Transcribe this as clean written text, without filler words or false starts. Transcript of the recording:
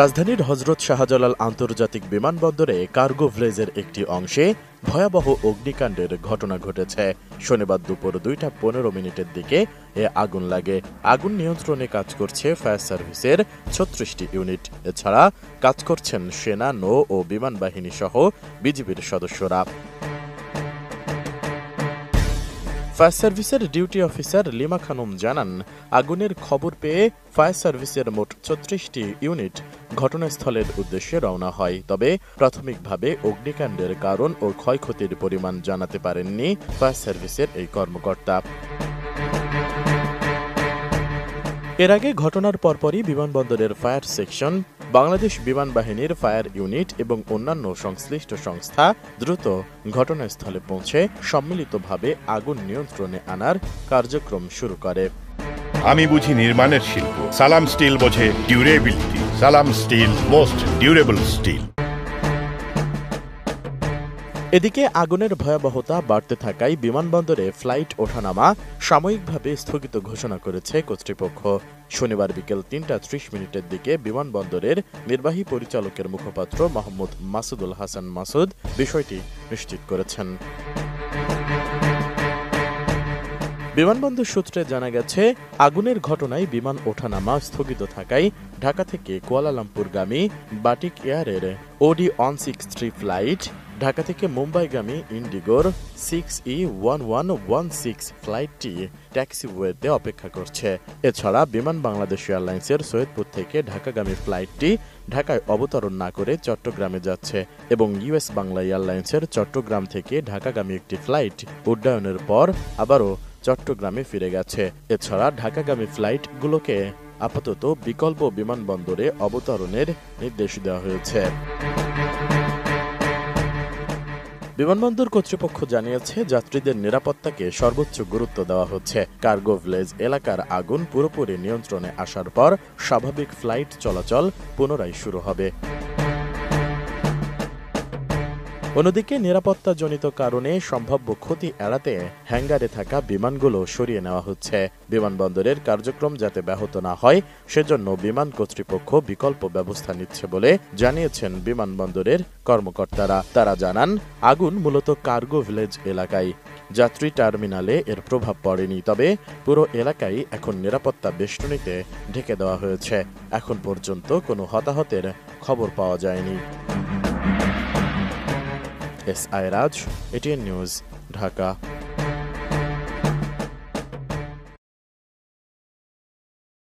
রাজধানীর হযরত শাহজালাল আন্তর্জাতিক বিমানবন্দরে কার্গো ভিলেজের একটি অংশে ভয়াবহ অগ্নিকাণ্ডের ঘটনা ঘটেছে। শনিবার দুপুর 2:15 দিকে এ আগুন লাগে। আগুন নিয়ন্ত্রণে কাজ করছে ফায়ার সার্ভিসের 36টি ইউনিট। এছাড়া কাজ করছেন সেনা, নৌ ও বিমান বাহিনী সহ বিজিবির সদস্যরা। ফায়ার সার্ভিসের ডিউটি অফিসার লিমা খানম জানান, আগুনের খবর পেয়ে ফায়ার সার্ভিসের মোট 36টি ইউনিট ঘটনাস্থলের উদ্দেশ্যে রওনা হয়। তবে প্রাথমিকভাবে অগ্নিকাণ্ডের কারণ ও ক্ষয়ক্ষতির পরিমাণ জানাতে পারেননি ফায়ার সার্ভিসের এই কর্মকর্তা। এর আগে ঘটনার পরপরই বিমানবন্দরের ফায়ার সেকশন, বাংলাদেশ বিমান বাহিনীর ফায়ার ইউনিট এবং অন্যান্য সংশ্লিষ্ট সংস্থা দ্রুত ঘটনাস্থলে পৌঁছে সম্মিলিতভাবে আগুন নিয়ন্ত্রণে আনার কার্যক্রম শুরু করে। আমি বুঝি নির্মাণের শিল্প, সালাম স্টিল বোঝে ডিউরেবিলিটি। সালাম স্টিল, মোস্ট ডিউরেবল স্টিল। এদিকে আগুনের ভয়াবহতা বাড়তে থাকায় বিমানবন্দরে ফ্লাইট ওঠানামা সাময়িকভাবে স্থগিত ঘোষণা করেছে কর্তৃপক্ষ। শনিবার বিকেল 3:30 দিকে বিমানবন্দরের নির্বাহী পরিচালকের মুখপাত্র মোহাম্মদ মাসুদুল হাসান মাসুদ বিষয়টি নিশ্চিত করেছেন। বিমানবন্দর সূত্রে জানা গেছে, আগুনের ঘটনায় বিমান ওঠানামা স্থগিত থাকায় ঢাকা থেকে কুয়ালালামপুরগামী বাটিক এয়ারের OD-163 ফ্লাইট, ঢাকা থেকে মুম্বাইগামী ইন্ডিগোর 6E1116 ফ্লাইটটি ট্যাক্সিওয়েতে অপেক্ষা করছে। এছাড়া বিমান বাংলাদেশ এয়ারলাইন্সের সৈয়দপুর থেকে ঢাকাগামী ফ্লাইটটি ঢাকায় অবতরণ না করে চট্টগ্রামে যাচ্ছে এবং US বাংলা এয়ারলাইন্সের চট্টগ্রাম থেকে ঢাকাগামী একটি ফ্লাইট উড্ডয়নের পর আবারও চট্টগ্রামে ফিরে গেছে। এছাড়া ঢাকাগামী ফ্লাইটগুলোকে আপাতত বিকল্প বিমানবন্দরে অবতরণের নির্দেশ দেওয়া হয়েছে। বিমানবন্দর কর্তৃপক্ষ জানিয়েছে, যাত্রীদের নিরাপত্তাকে সর্বোচ্চ গুরুত্ব দেওয়া হচ্ছে। কার্গো ভিলেজ এলাকার আগুন পুরোপুরি নিয়ন্ত্রণে আসার পর স্বাভাবিক ফ্লাইট চলাচল পুনরায় শুরু হবে। অন্যদিকে নিরাপত্তাজনিত কারণে সম্ভাব্য ক্ষতি এড়াতে হ্যাঙ্গারে থাকা বিমানগুলো সরিয়ে নেওয়া হচ্ছে। বিমানবন্দরের কার্যক্রম যাতে ব্যাহত না হয় সেজন্য বিমান কর্তৃপক্ষ বিকল্প ব্যবস্থা নিচ্ছে বলে জানিয়েছেন বিমানবন্দরের কর্মকর্তারা। তারা জানান, আগুন মূলত কার্গো ভিলেজ এলাকায়, যাত্রী টার্মিনালে এর প্রভাব পড়েনি। তবে পুরো এলাকায় এখন নিরাপত্তা বেষ্টনীতে ঢেকে দেওয়া হয়েছে। এখন পর্যন্ত কোনো হতাহতের খবর পাওয়া যায়নি। SI রাজ, ATN নিউজ, ঢাকা।